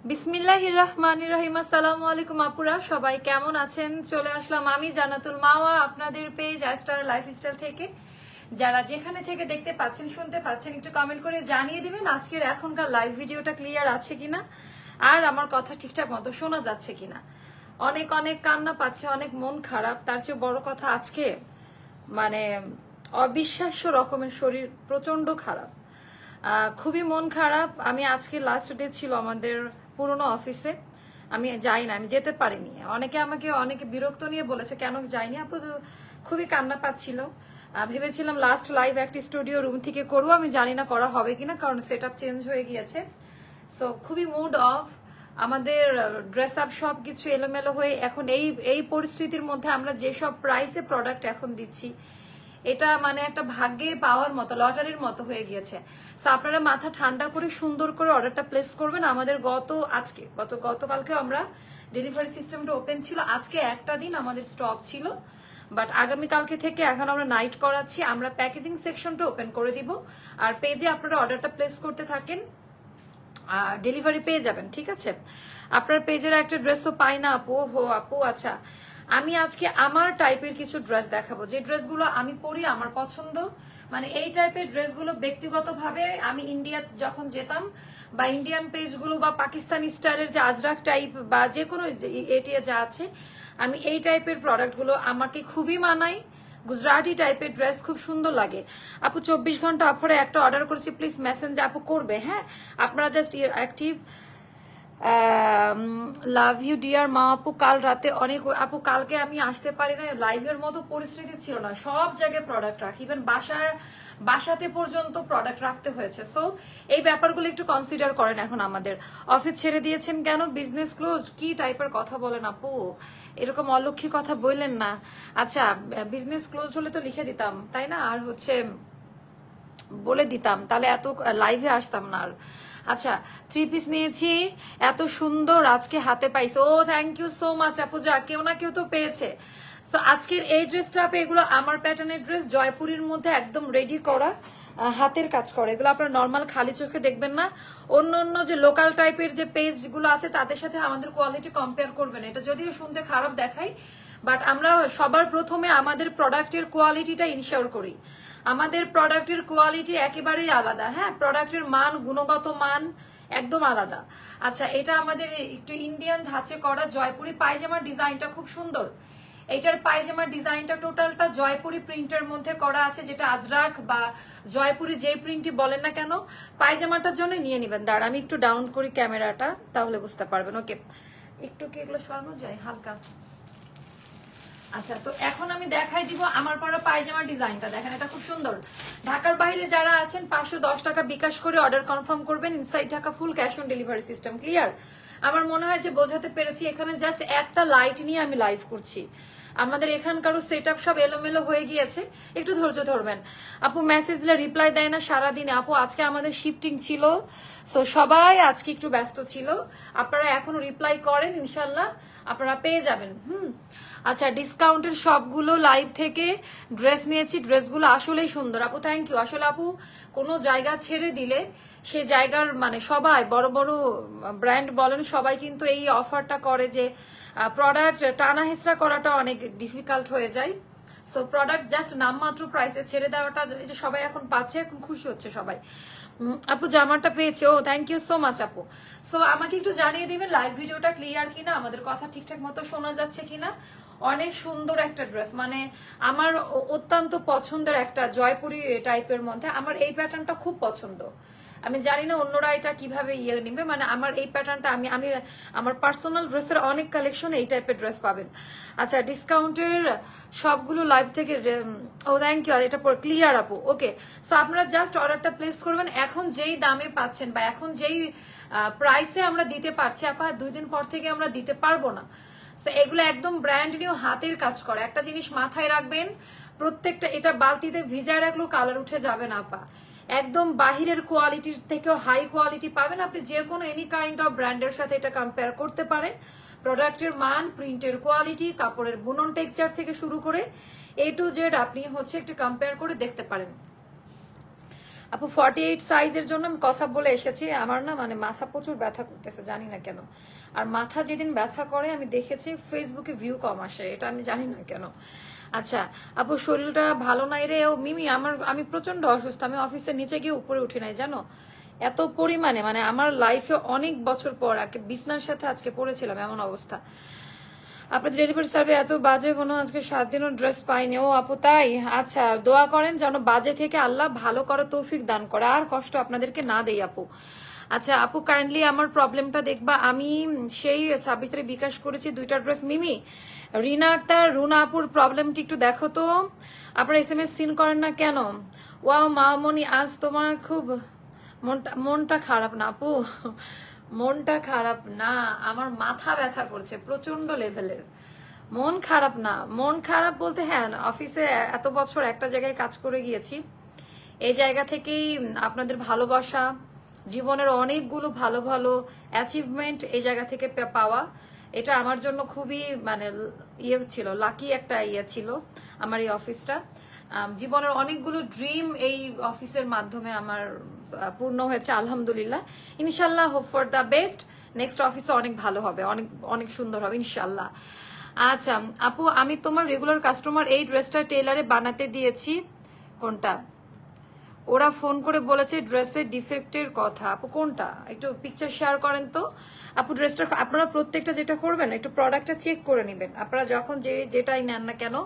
বিসমিল্লাহির রহমানির রহিম। আসসালামু আলাইকুম আপুরা, সবাই কেমন আছেন? চলে আসলাম আমি জান্নাতুল মাওয়া আপনাদের পেজ স্টার লাইফস্টাইল থেকে। যারা যেখানে থেকে দেখতে পাচ্ছেন শুনতে পাচ্ছেন একটু কমেন্ট করে জানিয়ে দিবেন আজকের এখনকার লাইভ ভিডিওটা ক্লিয়ার আছে কিনা, আর আমার কথা ঠিকঠাক মতো শোনা যাচ্ছে কিনা। অনেক অনেক কান্না পাচ্ছে, অনেক মন খারাপ। তার চেয়ে বড় কথা আজকে মানে অবিশ্বাস্য রকমের শরীর প্রচন্ড খারাপ, খুবই মন খারাপ। আমি আজকে লাস্ট ডে ছিল আমাদের পুরোনো অফিসে, আমি যাই না, আমি যেতে পারিনি। অনেকে বিরক্ত নিয়ে বলেছে কেন যাইনি আপু, খুবই কান্না পাচ্ছিল। ভেবেছিলাম লাস্ট লাইভ একটি স্টুডিও রুম থেকে করবো, আমি জানি না করা হবে কিনা, কারণ সেট আপ চেঞ্জ হয়ে গিয়েছে। সো খুবই মুড অফ, আমাদের ড্রেস আপ সব কিছু এলোমেলো হয়ে এখন এই পরিস্থিতির মধ্যে আমরা যেসব প্রাইসে প্রোডাক্ট এখন দিচ্ছি, এটা মানে একটা ভাগ্যে পাওয়ার মতো, লটারির মতো হয়ে গিয়েছে। সো আপনারা মাথা ঠান্ডা করে সুন্দর করে অর্ডারটা প্লেস করবেন। আমাদের গতকালকে আমরা ডেলিভারি সিস্টেমটা ওপেন ছিল, আজকে একটা দিন আমাদের স্টক ছিল, বাট আগামীকালকে থেকে এখন আমরা নাইট করাচ্ছি। আমরা প্যাকেজিং সেকশনটা ওপেন করে দিব, আর পেজে আপনারা অর্ডারটা প্লেস করতে থাকেন, ডেলিভারি পেয়ে যাবেন। ঠিক আছে, আপনার পেজের একটা ড্রেসও পাই না আপু। আপু আচ্ছা, আমি আজকে আমার টাইপের কিছু ড্রেস দেখাবো, যে ড্রেসগুলো আমি পরি, আমার পছন্দ। মানে এই টাইপের ড্রেসগুলো ব্যক্তিগতভাবে আমি ইন্ডিয়া যখন যেতাম, বা ইন্ডিয়ান পেজগুলো বা পাকিস্তানি স্টাইলের যে আজরাক টাইপ বা যে কোনো এটিয়া যা আছে, আমি এই টাইপের প্রোডাক্টগুলো আমাকে খুবই মানাই। গুজরাটি টাইপের ড্রেস খুব সুন্দর লাগে। আপু 24 ঘন্টা অফারে একটা অর্ডার করেছি, প্লিজ মেসেঞ্জ আপু করবে। হ্যাঁ, আপনারা just active. Love you dear মা আপু। কাল রাতে অনেক আপু, কালকে আমি আসতে পারি না, লাইভের মতো পরিস্থিতি ছিল না, সব জায়গায় প্রোডাক্ট রাখি, ইভেন বাসাতে পর্যন্ত প্রোডাক্ট রাখতে হয়েছে। সো এই ব্যাপারগুলো একটু কনসিডার করেন। এখন আমাদের অফিস ছেড়ে দিয়েছেন কেন? Business close? কি টাইপের কথা বলেন আপু, এরকম অলক্ষী কথা বললেন না। আচ্ছা, বিজনেস ক্লোজ হলে তো লিখে দিতাম তাই না, আর হচ্ছে বলে দিতাম, তাহলে এত লাইভে আসতাম না আর। আচ্ছা, 3 পিস নিয়েছি, এত সুন্দর আজকে হাতে পাইছে। ও থ্যাংক ইউ সো মাচ আপু, যা কেউ না কেউ তো পেয়েছে। সো আজকের এই ড্রেসটা এগুলো আমার প্যাটার্নের ড্রেস, জয়পুরের মধ্যে একদম রেডি করা, হাতের কাজ করে। এগুলো আপনার নর্মাল খালি চোখে দেখবেন না, অন্য অন্য যে লোকাল টাইপের যে পেজগুলো আছে তাদের সাথে আমাদের কোয়ালিটি কম্পেয়ার করবেন। এটা যদিও শুনতে খারাপ দেখায়, বাট আমরা সবার প্রথমে আমাদের প্রোডাক্টের কোয়ালিটিটা ইনশিওর করি। আমাদের প্রোডাক্টের কোয়ালিটি একেবারেই আলাদা। হ্যাঁ, প্রোডাক্টের মান, গুণগত মান একদম আলাদা। আচ্ছা, এটা আমাদের একটু ইন্ডিয়ান ধাঁচে করা জয়পুরি পায়জামার ডিজাইনটা খুব সুন্দর। এইটার পায়জামার ডিজাইনটা টোটালটা জয়পুরি প্রিন্টের মধ্যে করা আছে, যেটা আজরাক বা জয়পুরি যে প্রিন্টই বলেন না কেন, পায়জামাটার জন্য নিয়ে নেবেন। দাঁড়া আমি একটু ডাউন করি ক্যামেরাটা, তাহলে বুঝতে পারবেন। ওকে, একটু কি এগুলো সরানো যায় হালকা? আচ্ছা, তো এখন আমি দেখাই দিব আমার পরা পায়জামা ডিজাইনটা। দেখেন, এটা খুব সুন্দর। ঢাকার বাইরে যারা আছেন 510 টাকা বিকাশ করে অর্ডার কনফার্ম করবেন। Inside Dhaka full cash on delivery system. Clear? আমার মনে হয় যে বোঝাতে পেরেছি। এখানে জাস্ট একটা লাইট নিয়ে আমি লাইভ করছি, আমাদের এখানকারও সেট আপ সব এলোমেলো হয়ে গিয়েছে, একটু ধৈর্য ধরবেন। আপু মেসেজ দিলে রিপ্লাই দেয় না সারাদিনে। আপু আজকে আমাদের শিফটিং ছিল, সো সবাই আজকে একটু ব্যস্ত ছিল। আপনারা এখনো রিপ্লাই করেন, ইনশাল্লাহ আপনারা পেয়ে যাবেন। আচ্ছা, ডিসকাউন্টের সবগুলো লাইভ থেকে ড্রেস নিয়েছি, ড্রেসগুলো আসলেই সুন্দর। আপু থ্যাংক ইউ। আসলে আপু কোনো জায়গা ছেড়ে দিলে সে জায়গার মানে সবাই বড় বড় ব্র্যান্ড বলেন, সবাই কিন্তু এই অফারটা করে যে প্রোডাক্ট টানা হেঁচড়া করাটা অনেক ডিফিকাল্ট হয়ে যায়। সো প্রোডাক্ট জাস্ট নামমাত্র প্রাইসে ছেড়ে দেওয়াটা যে সবাই এখন পাচ্ছে, এখন খুশি হচ্ছে সবাই। আপু জামাটা পেয়েছে, ও থ্যাংক ইউ সো মাচ আপু। সো আমাকে একটু জানিয়ে দিবেন লাইভ ভিডিওটা ক্লিয়ার কিনা, আমাদের কথা ঠিকঠাক মতো শোনা যাচ্ছে কিনা। অনেক সুন্দর একটা ড্রেস, মানে আমার অত্যন্ত পছন্দের একটা জয়পুরি টাইপের মধ্যে। আমার এই প্যাটার্নটা খুব পছন্দ। আমি জানি না অন্যরা এটা কিভাবে নিবে, মানে আমার এই প্যাটার্নটা আমি আমার পার্সোনাল ড্রেসের অনেক কালেকশন এই টাইপের ড্রেস পাবেন। আচ্ছা, ডিসকাউন্টের সবগুলো লাইভ থেকে, ও থ্যাংক ইউ, এটা ক্লিয়ার আপু। ওকে, সো আপনারা জাস্ট অর্ডারটা প্লেস করবেন। এখন যেই দামে পাচ্ছেন বা এখন যেই প্রাইসে আমরা দিতে পারছি আপা, 2 দিন পর থেকে আমরা দিতে পারবো না। সো এগুলো একদম ব্র্যান্ড নিউ, হাতের কাজ করে। একটা জিনিস মাথায় রাখবেন, প্রত্যেকটা, এটা বালতিতে ভিজায় রাখলেও কালার উঠে যাবে না আপা। একদম বাহিরের কোয়ালিটির থেকেও হাই কোয়ালিটি পাবেন। আপনি যে কোনো এনি কাইন্ড অফ ব্র্যান্ডের সাথে এটা কম্পেয়ার করতে পারেন। প্রোডাক্টের মান, প্রিন্টের কোয়ালিটি, কাপড়ের বুনন টেক্সচার থেকে শুরু করে A to Z আপনি হচ্ছে একটু কম্পেয়ার করে দেখতে পারেন। আপু 48 সাইজের জন্য আমি কথা বলে এসেছি, আমার না মানে মাথা প্রচুর ব্যথা করতেছে, জানি না কেন। আর মাথা যেদিন ব্যথা করে আমি দেখেছি ফেসবুকে ভিউ কম আসে, এটা আমি জানি না কেন। আচ্ছা আপু শরীরটা ভালো নাই রে। ও মিমি, আমি প্রচন্ড অসুস্থ, আমি অফিসের নিচে গিয়ে উপরে উঠি নাই জানো, এত পরিমাণে মানে আমার লাইফে অনেক বছর পর বিছনার সাথে আজকে পড়েছিলাম, এমন অবস্থা। আপনাদের ডেলিভারি সার্ভে এত বাজে, কোনো আজকে 7 দিনও ড্রেস পাইনি। ও আপু তাই? আচ্ছা দোয়া করেন যেন বাজে থেকে আল্লাহ ভালো করে তৌফিক দান করে, আর কষ্ট আপনাদেরকে না দেই আপু। আচ্ছা আপু কাইন্ডলি আমার প্রবলেমটা দেখবা, আমি সেই 26 তারিখ বিকাশ করেছি 2টা ড্রেস। মিমি, রিনা আক্তার, রুনা আপুর প্রবলেমটি একটু দেখো তো, আপনারা SMS সিন করেন না কেন? ওয়াও মামনি, আজ তোমার খুব মনটা খারাপ না আপু? মনটা খারাপ না, আমার মাথা ব্যথা করছে প্রচন্ড লেভেলের। মন খারাপ না, মন খারাপ বলতে হ্যাঁ অফিসে এত বছর একটা জায়গায় কাজ করে গিয়েছি, এই জায়গা থেকেই আপনাদের ভালোবাসা, জীবনের অনেকগুলো ভালো ভালো অ্যাচিভমেন্ট এই জায়গা থেকে পাওয়া, এটা আমার জন্য খুবই মানে ইয়ে ছিল, লাকি একটা ইয়ে ছিল আমার এই অফিসটা। জীবনের অনেকগুলো ড্রিম এই অফিসের মাধ্যমে আমার পূর্ণ হয়েছে আলহামদুলিল্লাহ। ইনশাল্লাহ hope for the best, next অফিসে অনেক ভালো হবে, অনেক অনেক সুন্দর হবে ইনশাল্লাহ। আচ্ছা আপু আমি তোমার রেগুলার কাস্টমার, এই ড্রেসটা টেলারে বানাতে দিয়েছি। কোনটা? ওরা ফোন করে বলেছে ড্রেসের ডিফেক্টের কথা। আপু কোনটা, একটু পিকচার শেয়ার করেন তো। আপু ড্রেসটা আপনারা প্রত্যেকটা যেটা করবেন একটু প্রোডাক্টটা চেক করে নেবেন, আপনারা যখন যেটাই নেন না কেন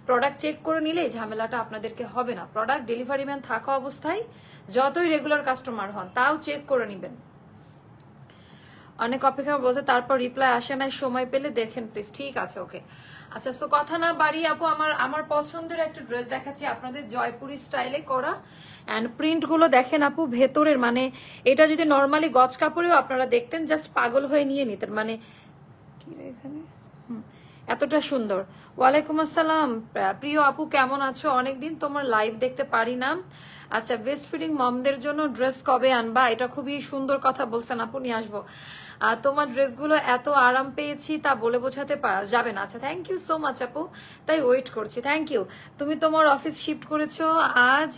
প্রোডাক্ট চেক করে নিলেই ঝামেলাটা আপনাদেরকে হবে না। প্রোডাক্ট ডেলিভারি ম্যান থাকা অবস্থায় যতই রেগুলার কাস্টমার হন তাও চেক করে নেবেন। অনেক অপেক্ষা বলতে, তারপর রিপ্লাই আসে না, সময় পেলে দেখেন প্লিজ। ঠিক আছে ওকে। আচ্ছা তো কথা না বাড়িয়ে আপু আমার পছন্দের একটা ড্রেস দেখাচ্ছি আপনাদের, জয়পুরি স্টাইলে করা, এন্ড প্রিন্ট গুলো দেখেন আপু ভেতরের, মানে এটা যদি নর্মালি গজ কাপড়েও আপনারা দেখতেন জাস্ট পাগল হয়ে নিয়ে নিতেন, মানে কি রে এখানে এতটা সুন্দর। ওয়ালাইকুম আসসালাম প্রিয় আপু, কেমন আছো? অনেকদিন তোমার লাইভ দেখতে পারি না। আচ্ছা ব্রেস্ট ফিডিং মমদের জন্য ড্রেস কবে আনবা? এটা খুবই সুন্দর কথা বলছেন আপু, নিয়ে আসবো। তোমার ড্রেসগুলো এত আরাম পেয়েছি তা বলে বোঝাতে যাবে না। আচ্ছা থ্যাংক ইউ সো মাচ আপু, তাই ওয়েট করছি। Thank you. তুমি তোমার অফিস শিফট করেছো আজ,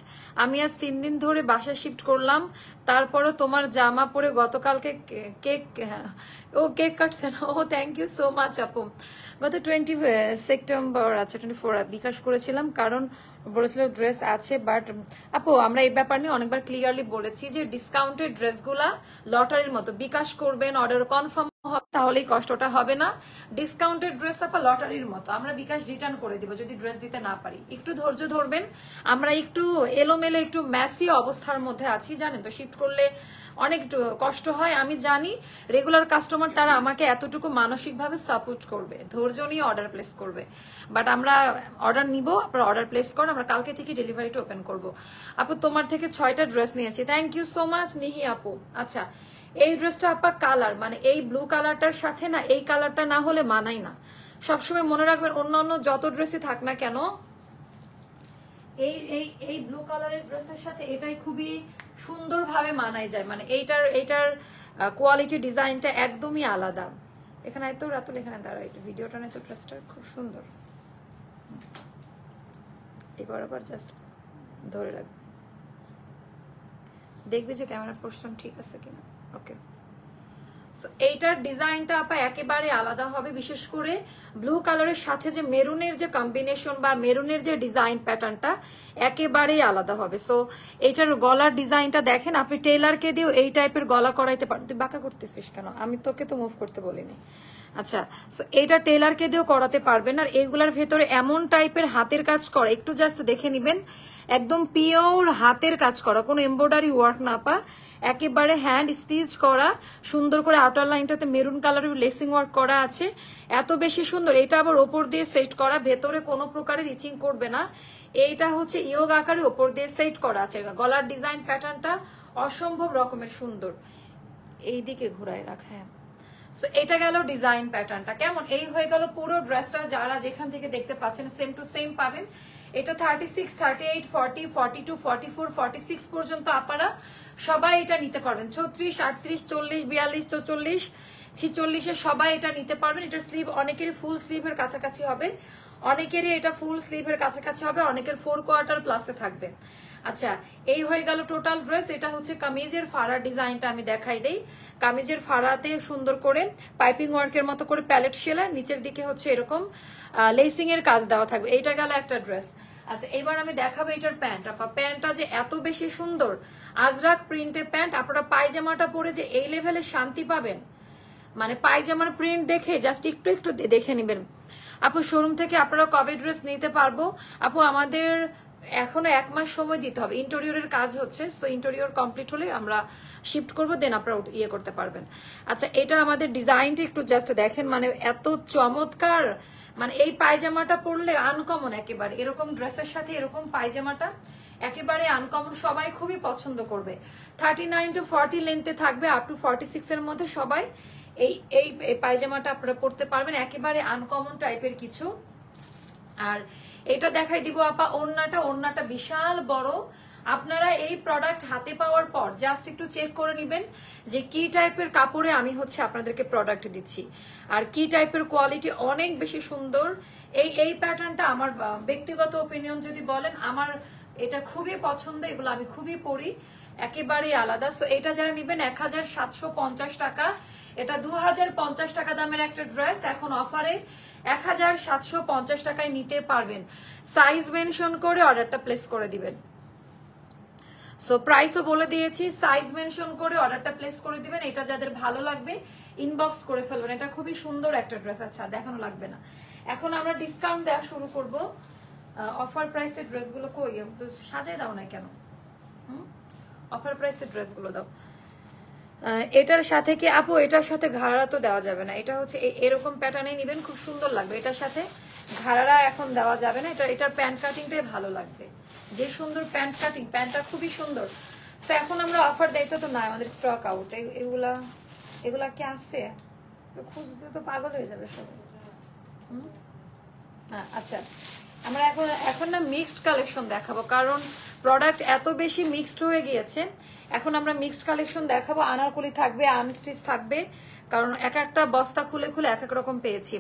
আমি আজ 3 দিন ধরে বাসা শিফট করলাম, তারপরও তোমার জামা পরে গতকালকে কেক কেক কাটছে না। ও থ্যাংক ইউ সো মাচ আপু। গত 20 সেপ্টেম্বর আচ্ছা 24 বিকাশ করেছিলাম, কারণ বলেছিল ড্রেস আছে, বাট আপু আমরা এই ব্যাপার নিয়ে অনেকবার ক্লিয়ারলি বলেছি যে ডিসকাউন্টেড ড্রেসগুলা লটারির মতো, বিকাশ করবেন অর্ডার কনফার্ম হবে তাহলেই কষ্টটা হবে না। ডিসকাউন্টেড ড্রেস আপা লটারির মতো, আমরা বিকাশ রিটার্ন করে দিব যদি ড্রেস দিতে না পারি। একটু ধৈর্য ধরবেন, আমরা একটু এলোমেলো একটু ম্যাসি অবস্থার মধ্যে আছি জানেন তো, শিফট করলে অনেক কষ্ট হয় আমি জানি। রেগুলার কাস্টমার তারা আমাকে এতটুকু মানসিকভাবে সাপোর্ট করবে, ধৈর্য নিয়ে অর্ডার প্লেস করবে, বাট আমরা অর্ডার নিব, আপনারা অর্ডার প্লেস করেন, আমরা কালকে থেকে ডেলিভারিটা ওপেন করব। আপু তোমার থেকে 6টা ড্রেস নিয়েছি, থ্যাংক ইউ সো মাচ নিহি আপু। আচ্ছা এই ড্রেসটা আপা কালার, মানে এই ব্লু কালারটার সাথে না এই কালারটা না হলে মানাই না। সবসময় মনে রাখবেন অন্যান্য যত ড্রেসই থাক না কেন এই এই এই ব্লু কালারের ড্রেসের সাথে এটাই খুবই সুন্দরভাবে মানায় যায়, মানে এইটার কোয়ালিটি ডিজাইনটা একদমই আলাদা। এখানে এত রাতুল এখানে দাঁড়ায় ভিডিওটা না, তো ড্রেসটা খুব সুন্দর। এবার আবার জাস্ট ধরে রাখবে, দেখবে যে ক্যামেরা পোর্শন ঠিক আছে কিনা। ওকে এইটার ডিজাইনটা আপা একেবারে আলাদা হবে, বিশেষ করে ব্লু কালারের সাথে যে মেরুনের যে কম্বিনেশন বা মেরুনের যে ডিজাইন প্যাটার্নটা একেবারেই আলাদা হবে। সো এইটার গলার ডিজাইনটা দেখেন, আপনি টেইলারকে দিয়েও এই টাইপের গলা করাইতে পারেন। তুই বাঁকা করতেছিস কেন? আমি তোকে তো মুভ করতে বলিনি। আচ্ছা এইটা টেইলারকে দিয়েও করাতে পারবেন। আর এইগুলার ভেতরে এমন টাইপের হাতের কাজ করা, একটু জাস্ট দেখে নিবেন, একদম পিওর হাতের কাজ করা, কোনো এমব্রয়ডারি ওয়ার্ক না পা, একেবারে হ্যান্ড স্টিচ করা, সুন্দর করে আউটার লাইনটাতে মেরুন কালারের লেসিং ওয়ার্ক করা আছে, এত বেশি সুন্দর। এটা আবার ওপর দিয়ে সেট করা, ভেতরে কোনো প্রকারের ইচিং করবে না। এইটা হচ্ছে ইয়োগ আকারে ওপর দিয়ে সেট করা আছে। গলার ডিজাইন প্যাটার্নটা অসম্ভব রকমের সুন্দর, এইদিকে ঘুরায় রাখা। হ্যাঁ এটা গেল ডিজাইন প্যাটার্নটা, কেমন এই হয়ে গেল পুরো ড্রেসটা। যারা যেখান থেকে দেখতে পাচ্ছেন সেম টু সেম পাবেন। এটা 36, 38, 40, 42, 44, 46 পর্যন্ত আপনারা সবাই এটা নিতে পারবেন। 36, 38, 40, 42, 44, 46 সবাই এটা নিতে পারবেন। এটা স্লিভ অনেকেরই ফুল স্লিভের কাছাকাছি হবে, অনেকেরই এটা ফুল স্লিভের কাছাকাছি হবে, অনেকের 4 কোয়ার্টার প্লাসে থাকবে। আচ্ছা, এই হয়ে গেল টোটাল ড্রেস। এটা হচ্ছে কামিজের ফাড়া ডিজাইনটা আমি দেখাই দেই। কামিজের ফাড়াতে সুন্দর করে পাইপিং ওয়ার্কের মতো করে প্যালেট সেলার, নিচের দিকে হচ্ছে এরকম লেসিং এর কাজ দেওয়া থাকবে। এইটা গেল একটা ড্রেস। আচ্ছা, এবার আমি দেখাবো এটার প্যান্ট। আপা প্যান্টটা যে এত বেশি সুন্দর, আজরাক প্রিন্টে প্যান্ট। আপনারা পায়জামাটা পরে যে এই লেভেলে শান্তি পাবেন, মানে পায়জামার প্রিন্ট দেখে জাস্ট একটু একটু দেখে নেবেন। আপু শোরুম থেকে আপনারা কবে ড্রেস নিতে পারবো? আপু আমাদের এখনো 1 মাস সময় দিতে হবে, ইন্টেরিয়রের কাজ হচ্ছে। তো ইন্টেরিয়র কমপ্লিট হলে আমরা শিফট করবো, দেন আপনারা ইয়ে করতে পারবেন। আচ্ছা, এটা আমাদের ডিজাইনটা একটু জাস্ট দেখেন, মানে এত চমৎকার। মানে এই পায়জামাটা পরলে আনকমন একেবারে, এরকম ড্রেসের সাথে এরকম পায়জামাটা একেবারে আনকমন, সবাই খুবই পছন্দ করবে। 39 to 40 লেন্থে থাকবে, আপ টু 46 এর মধ্যে সবাই এই এই পায়জামাটা আপনারা পরতে পারবেন, একেবারে আনকমন টাইপের কিছু। আর এটা দেখাই দিব আপা ওড়নাটা বিশাল বড়। আপনারা এই প্রোডাক্ট হাতে পাওয়ার পর জাস্ট একটু চেক করে নেবেন যে কি টাইপের কাপড়ে আমি হচ্ছে আপনাদেরকে প্রোডাক্ট দিচ্ছি, আর কি টাইপের কোয়ালিটি অনেক বেশি সুন্দর। এই প্যাটার্নটা আমার ব্যক্তিগত ওপিনিয়ন যদি বলেন, আমার এটা খুবই পছন্দ, এগুলো আমি খুবই পরি, একেবারে আলাদা। সো এটা যারা নেবেন 1750 টাকা, এটা 2050 টাকা দামের একটা ড্রেস, এখন অফারে 1750 টাকায় নিতে পারবেন। সাইজ মেনশন করে অর্ডারটা প্লেস করে দিবেন। সো প্রাইসও বলে দিয়েছি, সাইজ মেনশন করে অর্ডারটা প্লেস করে দিবেন। এটা যাদের ভালো লাগবে ইনবক্স করে ফেলবেন। এটা খুবই সুন্দর একটা ড্রেস। আচ্ছা, দেখানো লাগবে না, এখন আমরা ডিসকাউন্ট দেওয়া শুরু করব। অফার প্রাইসের ড্রেসগুলো কই, সাজাই দাও না কেন? অফার প্রাইসের ড্রেসগুলো দাও। এটার সাথে কি আপু, এটার সাথে ঘাড়া তো দেওয়া যাবে না, এটা হচ্ছে এরকম প্যাটার্নে নিবেন, খুব সুন্দর লাগবে। এটার সাথে ঘাড়া এখন দেওয়া যাবে না, এটার প্যান্ট কাটিংটাই ভালো লাগবে। যে সুন্দর প্যান্ট কাটিং, প্যান্টটা খুবই সুন্দর। তো এখন আমরা অফার দেখতে তো না, আমাদের স্টক আউট। এগুলা কি আসছে? খুঁজতে তো পাগল হয়ে যাবে সবাই। আচ্ছা, আমরা এখন না মিক্সড কালেকশন দেখাবো, কারণ প্রোডাক্ট এত বেশি মিক্সড হয়ে গিয়েছে। এখন আমরা মিক্সড কালেকশন দেখাবো, আনারকলি থাকবে, আনস্টিচ থাকবে, কারণ এক একটা বস্তা খুলে খুলে এক এক রকম পেয়েছি।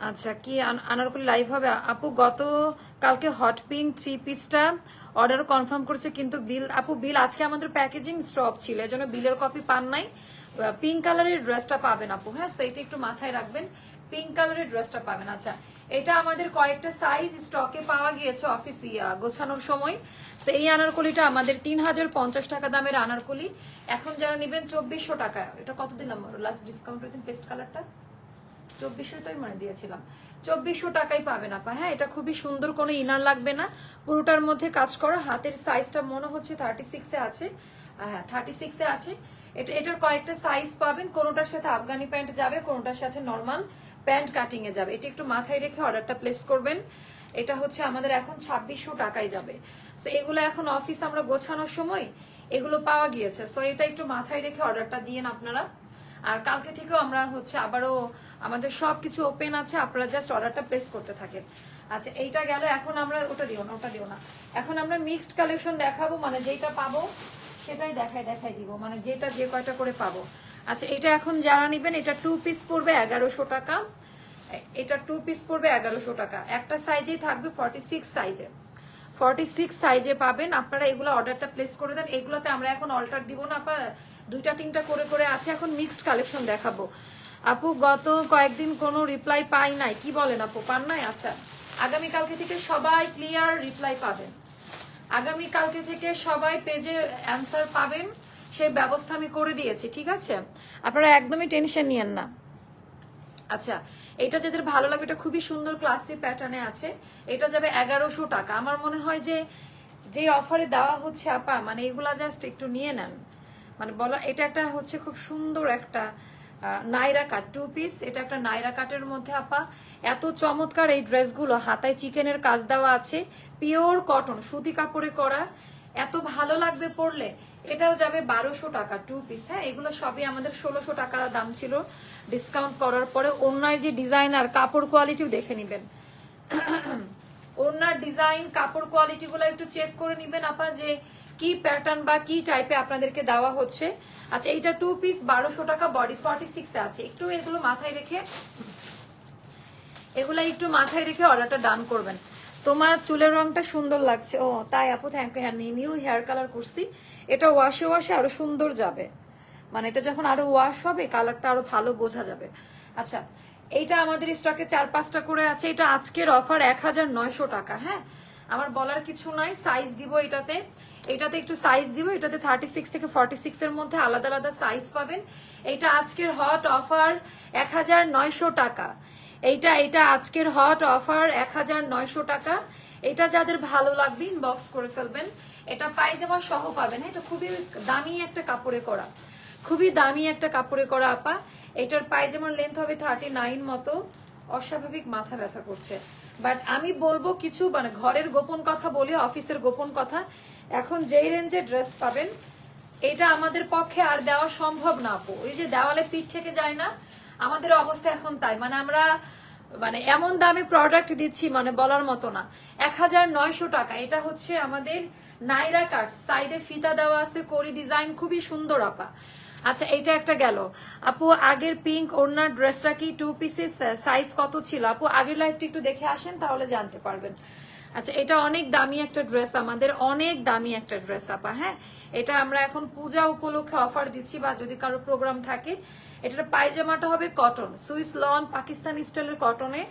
আচ্ছা, কি আনারকলি লাইভ হবে? আপু গত কালকে হট পিঙ্ক 3 পিসটা অর্ডার কনফার্ম করেছে, কিন্তু বিল আপু বিল আজকে আমাদের প্যাকেজিং স্টপ ছিল, এজন্য বিলের কপি পান নাই। পিঙ্ক কালারের ড্রেসটা পাবেন আপু, হ্যাঁ, তো এটা একটু মাথায় রাখবেন, পিঙ্ক কালারের ড্রেসটা পাবেন। আচ্ছা, এটা আমাদের কয়েকটা সাইজ স্টকে পাওয়া গিয়েছে অফিস গোছানোর সময়। তো এই আনারকলিটা আমাদের 3050 টাকা দামের আনারকলি, এখন যারা নেবেন 2400 টাকা। এটা কত দিলাম লাস্ট ডিসকাউন্ট দিন? পেস্ট কালারটা 2400 তো মানে দিয়েছিলাম, 2400 টাকাই পাবেন আপা। হ্যাঁ, এটা খুবই সুন্দর, কোনো ইনার লাগবে না, পুরোটার মধ্যে কাজ করা। হাতের সাইজটা মনে হচ্ছে 36 এ আছে, হ্যাঁ 36 এ আছে। এটার কয়েকটা সাইজ পাবেন, কোনোটার সাথে আফগানি প্যান্ট যাবে, কোনোটার সাথে নর্মাল প্যান্ট কাটিং এ যাবে। এটা একটু মাথায় রেখে অর্ডারটা প্লেস করবেন। এটা হচ্ছে আমাদের এখন 2600 টাকায় যাবে। সো এগুলো এখন অফিস আমরা গোছানোর সময় এগুলো পাওয়া গিয়েছে, সো এটা একটু মাথায় রেখে অর্ডারটা দিয়েন আপনারা। আর কালকে থেকেও আমরা হচ্ছে আবারও আমাদের সবকিছু ওপেন আছে, আপনারা জাস্ট অর্ডারটা প্লেস করতে থাকেন। আচ্ছা, এইটা গেল। এখন আমরা ওটা দিও না, এখন আমরা মিক্সড কালেকশন দেখাবো, মানে যেটা পাবো সেটাই দেখাই দিব, মানে যেটা যে কয়টা করে পাবো। আচ্ছা, এটা এখন যারা নিবেন, এটা 2 পিস পড়বে 1100 টাকা, এটা 2 পিস পড়বে 1100 টাকা। একটা সাইজেই থাকবে 46 সাইজে, 46 সাইজে পাবেন আপনারা। এগুলো অর্ডারটা প্লেস করে দেন। এগুলোতে আমরা এখন অল্টার দিব না আপা, 2টা 3টা করে আছে। এখন মিক্সড কালেকশন দেখাবো। আপু গত কয়েকদিন কোনো রিপ্লাই পাই নাই, কি বলেন আপু, পান নাই? আচ্ছা, আগামীকালকে থেকে সবাই ক্লিয়ার রিপ্লাই পাবেন, আগামীকালকে থেকে সবাই পেজে অ্যান্সার পাবেন, সেই ব্যবস্থা আমি করে দিয়েছি, ঠিক আছে? আপনারা একদমই টেনশন নিয়েন না। আচ্ছা, এটা যাদের ভালো লাগবে, এটা খুবই সুন্দর ক্লাসি প্যাটার্নে আছে, এটা যাবে 1100 টাকা। আমার মনে হয় যে অফারে দেওয়া হচ্ছে আপা, মানে এগুলা জাস্ট একটু নিয়ে নেন, মানে বলা। এটা একটা হচ্ছে খুব সুন্দর একটা নাইরা কাট 2 পিস, এটা একটা নাইরা কাটের মধ্যে আপা, এত চমৎকার এই ড্রেসগুলো। হাতায় চিকেনের কাজ দেওয়া আছে, পিওর কটন সুতি কাপড়ে করা, এত ভালো লাগবে পরলে। এটাও যাবে 1200 টাকা 2 পিস। হ্যাঁ, এগুলো সবই আমাদের 1600 টাকা দাম ছিল, ডিসকাউন্ট করার পরে। ওড়নার যে ডিজাইন আর কাপড় কোয়ালিটিও দেখে নিবেন, ওড়নার ডিজাইন কাপড় কোয়ালিটি গুলো একটু চেক করে নিবেন আপা, যে কি প্যাটার্ন বা কি টাইপে আপনাদেরকে দেওয়া হচ্ছে। আচ্ছা, এইটা 2 পিস 1200 টাকা, বডি 46 এ আছে। একটু এগুলো মাথায় রেখে অর্ডারটা ডান করবেন। তোমার চুলের রংটা সুন্দর লাগছে। ও তাই আপু, থ্যাংক ইউ। হ্যাঁ, নিউ হেয়ার কালার করছি, এটা ওয়াশে ওয়াশে আরো সুন্দর যাবে, মানে এটা যখন আরো ওয়াশ হবে কালারটা আরো ভালো বোঝা যাবে। আচ্ছা, এইটা আমাদের স্টকে 4-5টা করে আছে। এটা আজকের অফার 1900 টাকা। হ্যাঁ, আমার বলার কিছু নাই। সাইজ দিব এটাতে, এটাতে একটু সাইজ দিব। এটাতে 36 থেকে 46 এর মধ্যে আলাদা আলাদা সাইজ পাবেন। এটা আজকের হট অফার 1900 টাকা। এটা আজকের হট অফার 1900 টাকা। এটা যাদের ভালো লাগবে ইনবক্স করে ফেলবেন। এটা পায়জামা সহ পাবেন। এটা খুবই দামি একটা কাপড়ে করা, খুবই দামি একটা কাপড়ে করা আপা। এটার পায়জামার লেন্থ হবে 39 মতো। অস্বাভাবিক মাথা ব্যথা করছে, বাট আমি বলবো কিছু, মানে ঘরের গোপন কথা বলি, অফিসের গোপন কথা। এখন যেই রেঞ্জে ড্রেস পাবেন এটা আমাদের পক্ষে আর দেওয়া সম্ভব না আপু। ওই যে দেওয়ালে পিঠ থেকে যায় না, আমাদের অবস্থা এখন তাই। মানে আমরা মানে এমন দামে প্রোডাক্ট দিচ্ছি মানে বলার মতো না। 1900 টাকা। এটা হচ্ছে আমাদের নাইরা কাট, সাইডে ফিতা দেওয়া আছে, কোরি ডিজাইন, খুবই সুন্দর আপা। আচ্ছা, এইটা একটা গেল আপু। আগের পিঙ্ক ওড়নার ড্রেসটা কি 2 পিসের সাইজ কত ছিল আপু? আগের লাইভটা একটু দেখে আসেন, তাহলে জানতে পারবেন। আচ্ছা, এটা অনেক দামি একটা ড্রেস, আমাদের অনেক দামি একটা ড্রেস আপা। হ্যাঁ, এটা আমরা এখন পূজা উপলক্ষে অফার দিচ্ছি, বা যদি কারো প্রোগ্রাম থাকে। এটার পায়জামাটা হবে কটন, সুইস লন পাকিস্তানি স্টাইলের কটনে।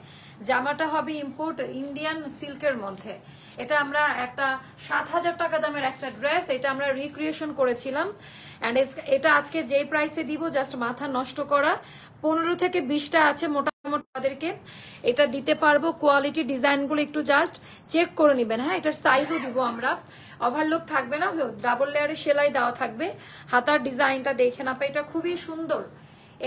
জামাটা হবে ইম্পোর্ট ইন্ডিয়ান সিল্কের মধ্যে। এটা আমরা একটা 7000 টাকা দামের একটা ড্রেস, এটা আমরা রিক্রিয়েশন করেছিলাম। এন্ড এটা আজকে যেই প্রাইসে দিব, জাস্ট মাথা নষ্ট করা। 15 থেকে 20টা আছে মোটামুটি তাদেরকে এটা দিতে পারবো। কোয়ালিটি ডিজাইনগুলো একটু জাস্ট চেক করে নেবেন। হ্যাঁ, এটার সাইজও দিব আমরা, ওভারলোক থাকবে না, ডাবল লেয়ারে সেলাই দেওয়া থাকবে। হাতার ডিজাইনটা দেখে না, এটা খুবই সুন্দর।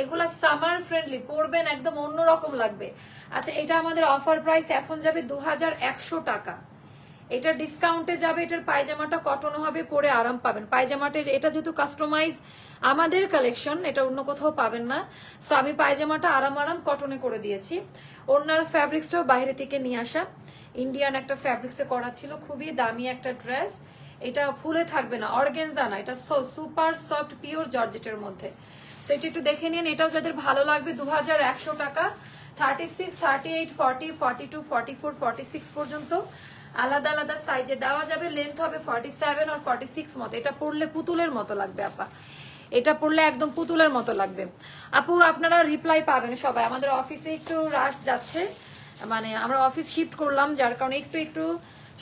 এগুলা সামার ফ্রেন্ডলি, পরবেন একদম অন্যরকম লাগবে। আচ্ছা, এটা আমাদের অফার প্রাইস এখন যাবে 2100 টাকা। এটা ডিসকাউন্টে যাবে। এটার পায়জামাটা কটন হবে, পরে আরাম পাবেন। পায়জামাটার এটা যেহেতু কাস্টমাইজ আমাদের কালেকশন, এটা অন্য কোথাও পাবেন না। সো আমি পায়জামাটা আরাম আরাম কটনে করে দিয়েছি। ওনার ফ্যাব্রিক্সটাও বাইরে থেকে নিয়ে আসা, ইন্ডিয়ান একটা ফ্যাব্রিক্সে করা ছিল। খুবই দামি একটা ড্রেস। এটা ফুলে থাকবে না, অর্গানজা না, এটা সুপার সফট পিওর জর্জেটের মধ্যে। সেটা একটু দেখে নিন। এটাও যাদের ভালো লাগবে 2100 টাকা। 36, 38, 40, 42, 44, 46 পর্যন্ত আলাদা আলাদা সাইজে দেওয়া যাবে। লেন্থ হবে 47 আর 46 মতো। এটা পরলে পুতুলের মতো লাগবে আপা, এটা পরলে একদম পুতুলের মতো লাগবে। আপু আপনারা রিপ্লাই পাবেন সবাই। আমাদের অফিসে একটু রাশ যাচ্ছে, মানে আমরা অফিস শিফট করলাম, যার কারণে একটু একটু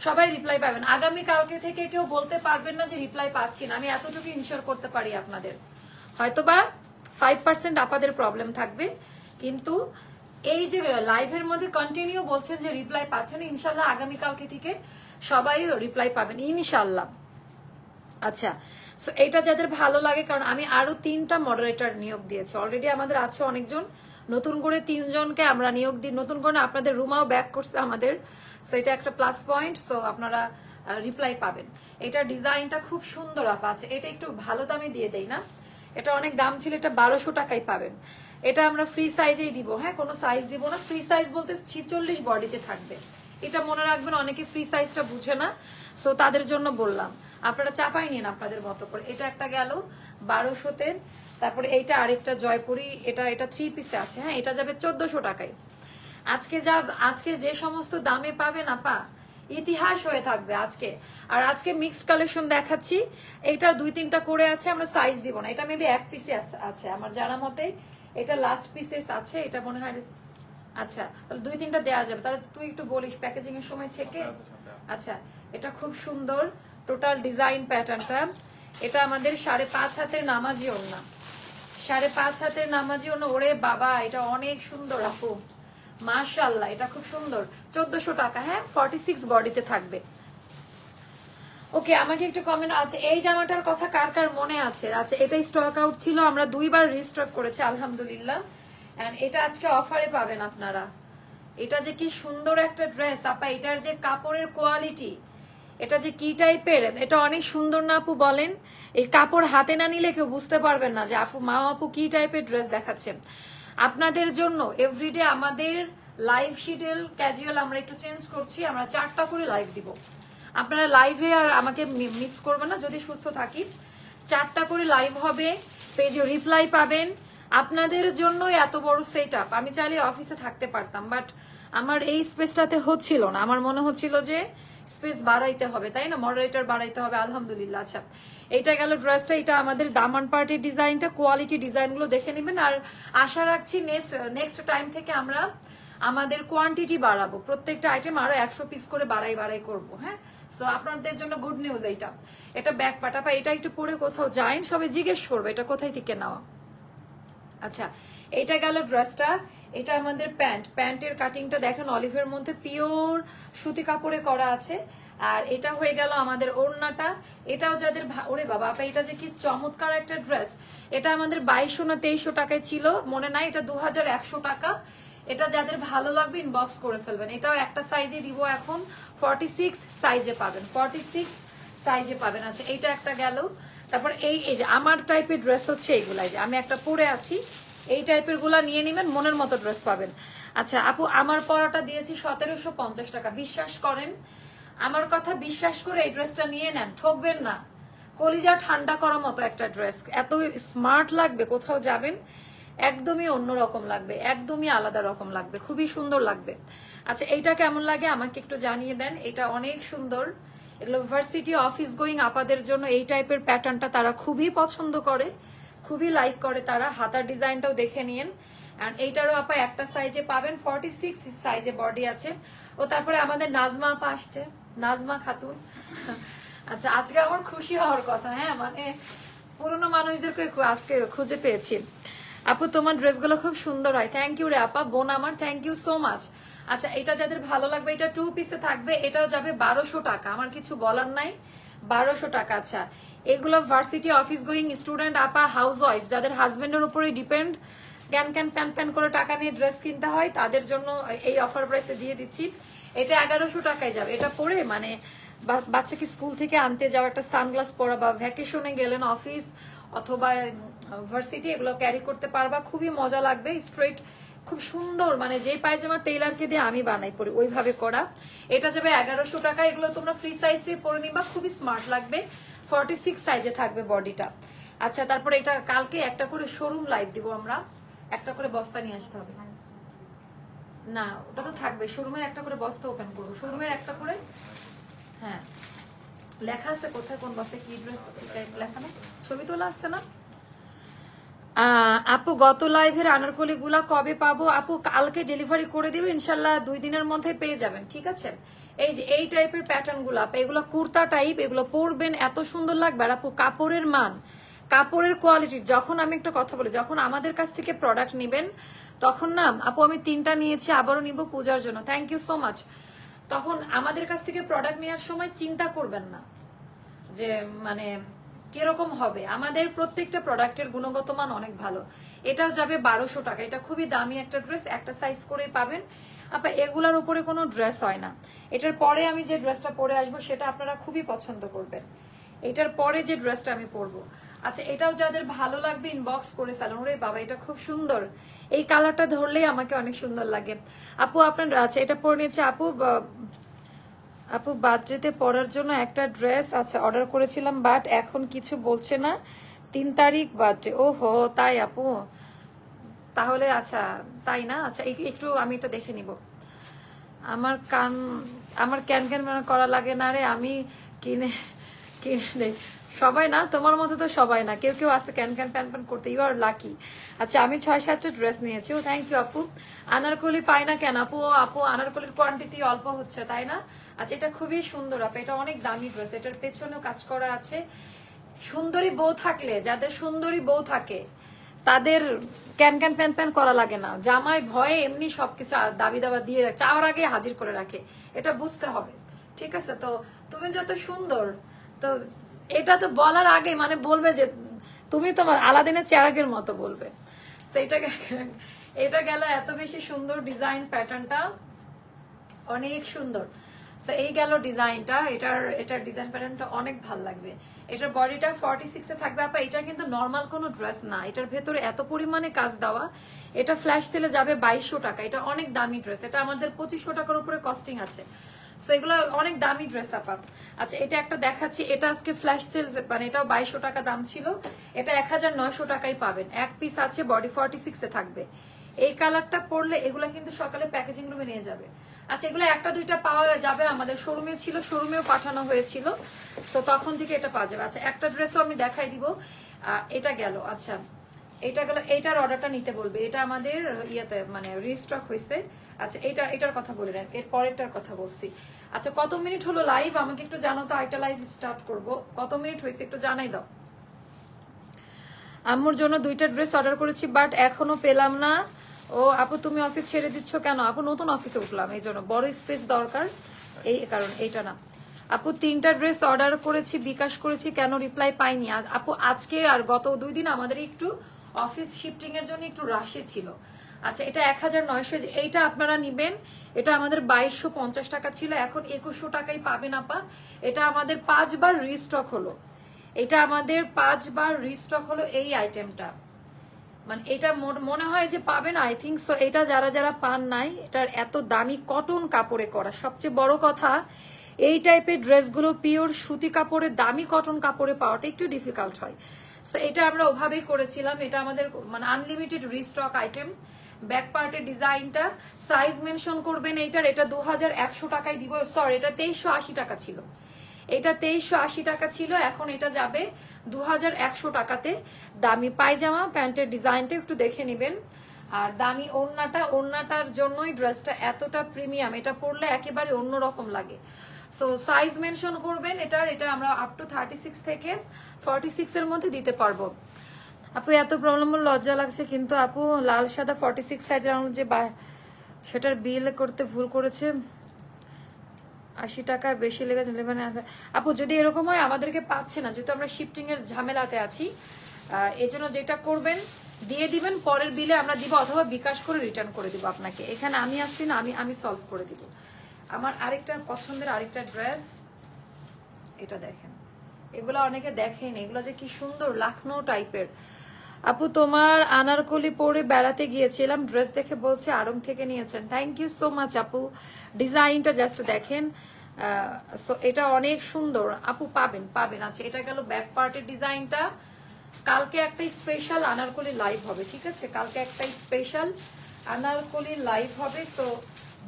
সবাই রিপ্লাই পাবেন। আগামী কালকে থেকে কেউ বলতে পারবেন না যে রিপ্লাই পাচ্ছি না, আমি এতটুকু ইনশিওর করতে পারি আপনাদের। হয়তোবা 5% আপাদের প্রবলেম থাকবে, কিন্তু এই যে লাইভের মধ্যে কন্টিনিউ বলছেন যে রিপ্লাই পাচ্ছেন, ইনশাল্লাহ আগামীকালকে থেকে সবাই রিপ্লাই পাবেন ইনশাল্লাহ। আচ্ছা, সো এটা যাদের ভালো লাগে, কারণ আমি আরো 3টা মডারেটর নিয়োগ দিয়েছি অলরেডি। আমাদের আছে অনেকজন, নতুন করে 3 জনকে আমরা নিয়োগ দিই। নতুন করে আপনাদের রুমাও ব্যাক করছে আমাদের, সো এটা একটা প্লাস পয়েন্ট। সো আপনারা রিপ্লাই পাবেন। এটা ডিজাইনটা খুব সুন্দর আপা আছে। এটা একটু ভালো দামে দিয়ে দেই না, এটা অনেক দাম ছিল, এটা 1200 টাকায় পাবেন। এটা আমরা ফ্রি সাইজেই দিব। হ্যাঁ, কোনো সাইজ দিব না। ফ্রি সাইজ বলতে 46 বডিতে থাকবে, এটা মনে রাখবেন। অনেকে ফ্রি সাইজটা বুঝে না, সো তাদের জন্য বললাম, আপনারা চাপাই নিন আপনাদের মতো করে। এটা একটা গেল 1200-তে। তারপরে এইটা আরেকটা জয়পুরি, এটা 3 পিসে আছে। হ্যাঁ, এটা যাবে 1400 টাকায়। আজকে যে সমস্ত দামে পাবেন আপা, ইতিহাস হয়ে থাকবে আজকে। আর আজকে মিক্সড কালেকশন দেখাচ্ছি। এইটা 2-3টা করে আছে, আমরা সাইজ দিব না। এটা মেবি 1 পিসে আছে আমার জানা মতে, এটা লাস্ট পিসেস আছে, এটা মনে হয়। আচ্ছা, তাহলে 2-3টা দেওয়া যাবে। তাহলে তুই একটু বলিস প্যাকেজিং এর সময় থেকে। আচ্ছা, এটা খুব সুন্দর টোটাল ডিজাইন প্যাটার্নটা। এটা আমাদের 5.5 হাতের নামাজি ওড়না, 5.5 হাতের নামাজি ওড়না। ওরে বাবা, এটা অনেক সুন্দর আপু, মাশাআল্লাহ, এটা খুব সুন্দর। 1400 টাকা। হ্যাঁ, 46 বডিতে থাকবে। ওকে, আমাকে একটু কমেন্ট আছে। এই জামাটার কথা কার কার মনে আছে? আচ্ছা, এটা স্টক আউট ছিল, আমরা 2বার রিস্টক করেছি আলহামদুলিল্লাহ। এন্ড এটা আজকে অফারে পাবেন আপনারা। এটা যে কি সুন্দর একটা ড্রেস আপা, এটার যে কাপড়ের কোয়ালিটি, এটা যে কি টাইপের, এটা অনেক সুন্দর না আপু বলেন? এই কাপড় হাতে না নিলে কেউ বুঝতে পারবেন না যে আপু কি টাইপের ড্রেস দেখাচ্ছেন। আপনাদের জন্য এভরিডে আমাদের লাইভ শিডিউল ক্যাজুয়াল আমরা একটু চেঞ্জ করছি। আমরা 4টা করে লাইভ দিব। আপনারা লাইভে আর আমাকে মিস করবেন না, যদি সুস্থ থাকি। 4টা করে লাইভ হবে, পেজে রিপ্লাই পাবেন। আপনাদের জন্য এত বড় সেট আপ, আমি চাইলে অফিসে থাকতে পারতাম, বাট আমার এই স্পেসটাতে হচ্ছিল না, আমার মনে হচ্ছিল যে স্পেস বাড়াইতে হবে, তাই না, মডারেটর বাড়াইতে হবে। আলহামদুলিল্লাহ। আচ্ছা, এটা গেল ড্রেসটা। এটা আমাদের দামান পার্টির ডিজাইনটা, কোয়ালিটি ডিজাইনগুলো দেখে নেবেন। আর আশা রাখছি নেক্সট টাইম থেকে আমরা আমাদের কোয়ান্টিটি বাড়াবো, প্রত্যেকটা আইটেম আরো 100 পিস করে বাড়াই করবো। হ্যাঁ, সো আপনাদের জন্য গুড নিউজ এইটা। এটা ব্যাক পাটা, এটা একটু পরে কোথাও যাইন, সবাই জিজ্ঞেস করবে এটা কোথায় থেকে নেওয়া। আচ্ছা, এটা গেল ড্রেসটা। এটা আমাদের প্যান্টের কাটিংটা দেখেন অলিভের মধ্যে পিওর সুতি কাপড়ে করা আছে। আর এটা হয়ে গেল আমাদের ওড়নাটা। এটাও যাদের ওরে বাবা আপা, এটা যে কি চমৎকার একটা ড্রেস। এটা আমাদের 2200 না 2300 টাকায় ছিল মনে নাই, এটা 2100 টাকা। এটা যাদের ভালো লাগবে ইনবক্স করে ফেলবেন। এটাও একটা সাইজে দিব এখন, 46 সাইজে পাবেন, 46 সাইজে পাবেন। আচ্ছা, এইটা একটা গেল। তারপর এই যে আমার টাইপের ড্রেস হচ্ছে এইগুলাই, যে আমি একটা পরে আছি, এই টাইপের গুলা নিয়ে নিবেন, মনের মতো ড্রেস পাবেন। আচ্ছা আপু, আমার পরাটা দিয়েছি 1750 টাকা। বিশ্বাস করেন, আমার কথা বিশ্বাস করে এই ড্রেসটা নিয়ে নেন, ঠকবেন না। কলিজা ঠান্ডা করার মতো একটা ড্রেস, এত স্মার্ট লাগবে, কোথাও যাবেন একদমই অন্যরকম লাগবে, একদমই আলাদা রকম লাগবে, খুবই সুন্দর লাগবে। আচ্ছা, এইটা কেমন লাগে আমাকে একটু জানিয়ে দেন। এটা অনেক সুন্দর। এগুলো ভার্সিটি অফিস গোয়িং আপাদের জন্য এই টাইপের প্যাটার্নটা তারা খুবই পছন্দ করে, খুবই লাইক করে তারা। হাতার ডিজাইনটাও দেখে নিন। এন্ড এইটারও আপা একটা সাইজে পাবেন, 46 সাইজে বডি আছে। ও তারপরে আমাদের নাজমা আপা আসছে, নাজমা খাতুন। আচ্ছা, আজকে আমার খুশি হওয়ার কথা। হ্যাঁ, মানে পুরোনো মানুষদেরকে আজকে খুঁজে পেয়েছি। আপু তোমার ড্রেসগুলো খুব সুন্দর হয়। থ্যাংক ইউ রে আপা, বোন আমার, থ্যাংক ইউ সো মাচ। আচ্ছা, এটা যাদের ভালো লাগবে, এটা 2 পিসে থাকবে, এটাও যাবে 1200 টাকা। আমার কিছু বলার নাই, 1200 টাকা। আচ্ছা, এগুলো ভার্সিটি অফিস গোয়িং স্টুডেন্ট আপা, হাউস ওয়াইফ, যাদের হাজবেন্ডের উপরে ডিপেন্ড, প্যান করে টাকা নিয়ে ড্রেস কিনতে হয়, তাদের জন্য এই অফার প্রাইসে দিয়ে দিচ্ছি। এটা 1100 টাকায় যাবে। এটা পরে মানে বাচ্চাকে স্কুল থেকে আনতে যাওয়া, একটা সানগ্লাস পরা, বা ভ্যাকেশনে গেলেন অফিস অথবা ভার্সিটি, এগুলো ক্যারি করতে পারবা, খুবই মজা লাগবে। স্ট্রেট, খুব সুন্দর, মানে যে পায়জামা টেইলারকে দিয়ে আমি বানাই পরি ওইভাবে করা। এটা যাবে 1100 টাকা। এগুলো তোমরা ফ্রি সাইজটাই পরে নিবা, খুবই স্মার্ট লাগবে। 46 সাইজে থাকবে বডিটা। আচ্ছা, তারপরে এটা কালকে একটা করে শোরুম লাইভ দিব আমরা, একটা করে বস্তা নিয়ে আসতে হবে। না, ওটা তো থাকবে, শোরুমের একটা করে বস্তা ওপেন করবো, শোরুমের একটা করে। হ্যাঁ, লেখা আছে কোথায় কোন বস্তায় কি ড্রেস লেখা নেই, ছবি তোলা আসছে না। আপু, গত লাইভের আনারকলি গুলা কবে পাবো? আপু, কালকে ডেলিভারি করে দিবে ইনশাল্লাহ, 2 দিনের মধ্যে পেয়ে যাবেন, ঠিক আছে। এই যে এই টাইপের প্যাটার্ন গুলা, এগুলো কুর্তা টাইপ, এগুলো পরবেন, এত সুন্দর লাগবে। আর আপু, কাপড়ের মান, কাপড়ের কোয়ালিটি, যখন আমি একটা কথা বলি, যখন আমাদের কাছ থেকে প্রোডাক্ট নিবেন, তখন না আপু, আমি 3টা নিয়েছি, আবারও নিব পূজার জন্য, থ্যাংক ইউ সো মাচ। তখন আমাদের কাছ থেকে প্রোডাক্ট নেওয়ার সময় চিন্তা করবেন না যে মানে কিরকম হবে। আমাদের প্রত্যেকটা প্রোডাক্টের গুণগত মান অনেক ভালো। এটাও যাবে 1200 টাকা। এটা খুবই দামি একটা ড্রেস, একটা সাইজ করে পাবেন আপা। এগুলার উপরে কোনো ড্রেস হয় না। এটার পরে আমি যে ড্রেসটা পরে আসবো সেটা আপনারা খুবই পছন্দ করবেন। এটার পরে যে ড্রেসটা আমি পরবো, আচ্ছা, এটাও যাদের ভালো লাগবে ইনবক্স করে ফেলুন। ওরে বাবা, এটা খুব সুন্দর, এই কালারটা ধরলেই আমাকে অনেক সুন্দর লাগে। আপু, আপনার, আচ্ছা, এটা পরে নিয়েছে আপু। আপু, বার্থডেতে পরার জন্য একটা ড্রেস আচ্ছা অর্ডার করেছিলাম, বাট এখন কিছু বলছে না, 3 তারিখ বার্থডে। ওহো, তাই আপু, তাহলে আচ্ছা, তাই না। আচ্ছা, একটু আমি এটা দেখে নিব। আমার ক্যান করা লাগে না রে, আমি কিনে নেই। সবাই না, তোমার মতো তো সবাই না, কেউ কেউ আসতে ক্যান প্যান করতে, ইউ আর লাকি। আচ্ছা, আমি 6-7টা ড্রেস নিয়েছি। ও থ্যাংক ইউ আপু। আনারকলি পাই না কেন আপু? আপু, আনারকলির কোয়ান্টিটি অল্প হচ্ছে, তাই না। আচ্ছা, এটা খুবই সুন্দর আপু, এটা অনেক দামি ড্রেস, এটার পেছনেও কাজ করা আছে। সুন্দরী বউ থাকলে, যাদের সুন্দরী বউ থাকে তাদের ক্যান প্যান করা লাগে না। জামাই ভয়ে এমনি সবকিছু দাবি দাবা দিয়ে চাওয়ার আগে হাজির করে রাখে, এটা বুঝতে হবে, ঠিক আছে। তো তুমি যত সুন্দর, তো এটা তো বলার আগে মানে বলবে যে তুমি তোমার আলাদিনের চেরাগের মতো বলবে। এটা গেল এত বেশি সুন্দর ডিজাইন, প্যাটার্নটা অনেক সুন্দর। এই গেল ডিজাইনটা, এটার ডিজাইন প্যাটার্নটা অনেক ভালো লাগবে। এটার বডিটা 46-এ থাকবে আপা। এটা কিন্তু নর্মাল কোনো ড্রেস না, এটার ভেতরে এত পরিমাণে কাজ দেওয়া। এটা ফ্ল্যাশ সেলে যাবে 2200 টাকা। এটা অনেক দামি ড্রেস, এটা আমাদের 2500 টাকার উপরে কস্টিং আছে। সো এগুলো অনেক দামি ড্রেস আপা। আচ্ছা এটা একটা দেখাচ্ছি, এটা আজকে ফ্ল্যাশ সেল, মানে এটাও 2200 টাকা দাম ছিল, এটা 1900 টাকায় পাবেন। এক পিস আছে, বডি 46 এ থাকবে। এই কালারটা পরলে এগুলো কিন্তু সকালে প্যাকেজিং রুমে নিয়ে যাবে। আচ্ছা এগুলো একটা দুইটা পাওয়া যাবে, আমাদের শোরুমে ছিল, শোরুমেও পাঠানো হয়েছিল, তো তখন থেকে এটা পাওয়া যাবে। আচ্ছা একটা ড্রেসও আমি দেখাই দিব, এটা গেল। আচ্ছা এটা গেল, এইটার অর্ডারটা নিতে বলবে, এটা আমাদের ইয়েতে মানে রিস্টক হয়েছে। আচ্ছা এটার কথা বলে নেন, এর পরেরটার কথা বলছি। আচ্ছা কত মিনিট হলো লাইভ আমাকে একটু জানো তো, আরেকটা লাইভ স্টার্ট করব, কত মিনিট হয়েছে একটু জানাই দাও। আম্মুর জন্য 2টা ড্রেস অর্ডার করেছি বাট এখনো পেলাম না। ও আপু তুমি অফিস ছেড়ে দিচ্ছ কেন? আপু নতুন অফিসে উঠলাম, এই জন্য বড় স্পেস দরকার, এই কারণ এইটা না। আপু 3টা ড্রেস অর্ডার করেছি, বিকাশ করেছি, কেন রিপ্লাই পাইনি? আপু আজকে আর গত 2 দিন আমাদের একটু অফিস শিফটিং এর জন্য একটু রাশে ছিল। আচ্ছা এটা 1900, এইটা আপনারা নিবেন, এটা আমাদের 2250 টাকা ছিল, এখন 2100 টাকায় পাবেন আপা। এটা আমাদের 5 বার রিস্টক হলো, এটা আমাদের 5 বার রিস্টক হলো এই আইটেমটা, মানে এটা মনে হয় যে পাবেন, আই থিঙ্ক সো। এটা যারা যারা পান নাই, এটার এত দামি কটন কাপড়ে করা, সবচেয়ে বড় কথা এই টাইপের ড্রেসগুলো পিওর সুতি কাপড়ে, দামি কটন কাপড়ে পাওয়াটা একটু ডিফিকাল্ট হয়। সো এটা আমরা ওভাবেই করেছিলাম, এটা আমাদের মানে আনলিমিটেড রিস্টক আইটেম। ব্যাক পার্টের ডিজাইনটা সাইজ মেনশন করবেন এইটার, এটা 2100 টাকায় দিব, সরি এটা 2380 টাকা ছিল, এটা 2380 টাকা ছিল, এখন এটা যাবে 2100 টাকাতে। দামি পায়জামা প্যান্টের ডিজাইনটা একটু দেখে নেবেন, আর দামি ওড়নাটার জন্যই ড্রেসটা এতটা প্রিমিয়াম, এটা পরলে একেবারে অন্যরকম লাগে। সো সাইজ মেনশন করবেন এটার, এটা আমরা আপ টু 36 থেকে 46 এর মধ্যে দিতে পারবো। আপু এত প্রবলেম, লজ্জা লাগছে কিন্তু আপু, লাল সাদা 46 সাইজের যে সেটার বিল করতে ভুল করেছে, 80 টাকা বেশি লেগেছে। আপু যদি এরকম হয় আমাদেরকে পাচ্ছে না, যেহেতু আমরা শিফটিং এর ঝামেলাতে আছি, এই জন্য যেটা করবেন দিয়ে দিবেন, পরের বিলে আমরা দিব, অথবা বিকাশ করে রিটার্ন করে দিব আপনাকে। এখানে আমি আসছি না, আমি সলভ করে দিব। আমার আরেকটা পছন্দের আরেকটা ড্রেস, এটা দেখেন, এগুলো অনেকে দেখেন, এগুলো যে কি সুন্দর লাখনৌ টাইপের। আপু তোমার আনারকলি পরে বেড়াতে গিয়েছিলাম, ড্রেস দেখে বলছে আড়ং থেকে নিয়েছেন, থ্যাংক ইউ সো মাচ আপু। ডিজাইনটা জাস্ট দেখেন, সো এটা অনেক সুন্দর আপু, পাবেন। আচ্ছা এটা গেল ব্যাক পার্টের ডিজাইনটা। কালকে একটা স্পেশাল আনারকলি লাইভ হবে, ঠিক আছে, কালকে একটা স্পেশাল আনারকলি লাইভ হবে। সো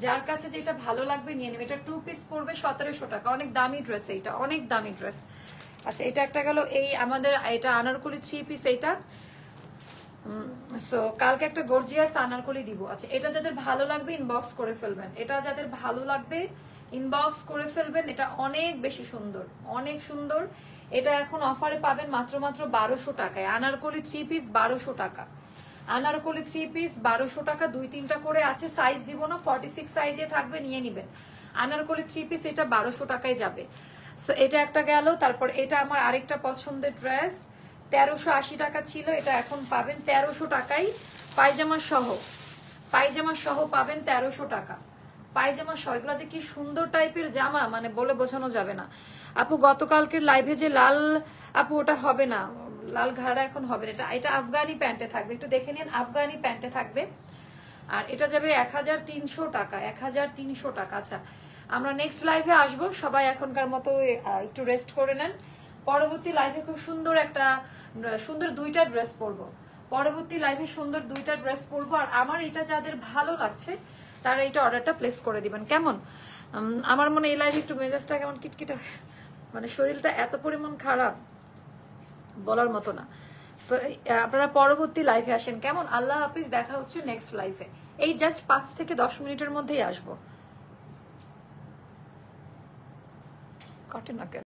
যার কাছে যেটা ভালো লাগবে নিয়ে নেবে। এটা 2 পিস পড়বে 1700 টাকা, অনেক দামি ড্রেস, এইটা অনেক দামি ড্রেস। আচ্ছা এটা একটা গেল, এই আমাদের এটা আনারকলি 3 পিস এইটা। সো কালকে একটা গর্জিয়াস আনারকলি দিব। আচ্ছা এটা যাদের ভালো লাগবে ইনবক্স করে ফেলবেন, এটা যাদের ভালো লাগবে ইনবক্স করে ফেলবেন, এটা অনেক বেশি সুন্দর, অনেক সুন্দর। এটা এখন অফারে পাবেন মাত্র 1200 টাকায়, আনারকলি 3 পিস 1200 টাকা, আনারকলি 3 পিস 1200 টাকা। 2-3টা করে আছে, সাইজ দিব না, 46 সাইজে থাকবে, নিয়ে নিবেন। আনারকলি 3 পিস এটা 1200 টাকায় যাবে। সো এটা একটা গেল। তারপর এটা আমার আরেকটা পছন্দের ড্রেস, 1380 টাকা ছিল, এটা এখন পাবেন 1300 টাকায়, পায়জামা সহ পাবেন 1300 টাকা, পায়জামা সহ। এগুলো যে কি সুন্দর টাইপের জামা, মানে বলে বোঝানো যাবে না। আপু গতকালকের লাইভে যে লাল, আপু ওটা হবে না, লাল ঘাড়া এখন হবে না, এটা আফগানি প্যান্টে থাকবে, একটু দেখে নিন, আফগানি প্যান্টে থাকবে। আর এটা যাবে 1300 টাকা, 1300 টাকা। আচ্ছা আমরা নেক্সট লাইভে আসবো, সবাই এখনকার মতো একটু রেস্ট করে নেন। পরবর্তী লাইভে খুব সুন্দর 2টা ড্রেস পরবো, পরবর্তী লাইভে সুন্দর 2টা ড্রেস পরবো। আর আমার এটা যাদের ভালো লাগছে তারা এটা অর্ডারটা প্লেস করে দিবেন, কেমন? আমার মনে এই লাইভে একটু মেজাজটা কেমন কিটকিটা, মানে শরীরটা এত পরিমাণ খারাপ বলার মতো না। সো আপনারা পরবর্তী লাইভে আসেন, কেমন? আল্লাহ হাফিজ, দেখা হচ্ছে নেক্সট লাইভে। এই জাস্ট 5 থেকে 10 মিনিটের মধ্যেই আসবো, কাটে না কেন?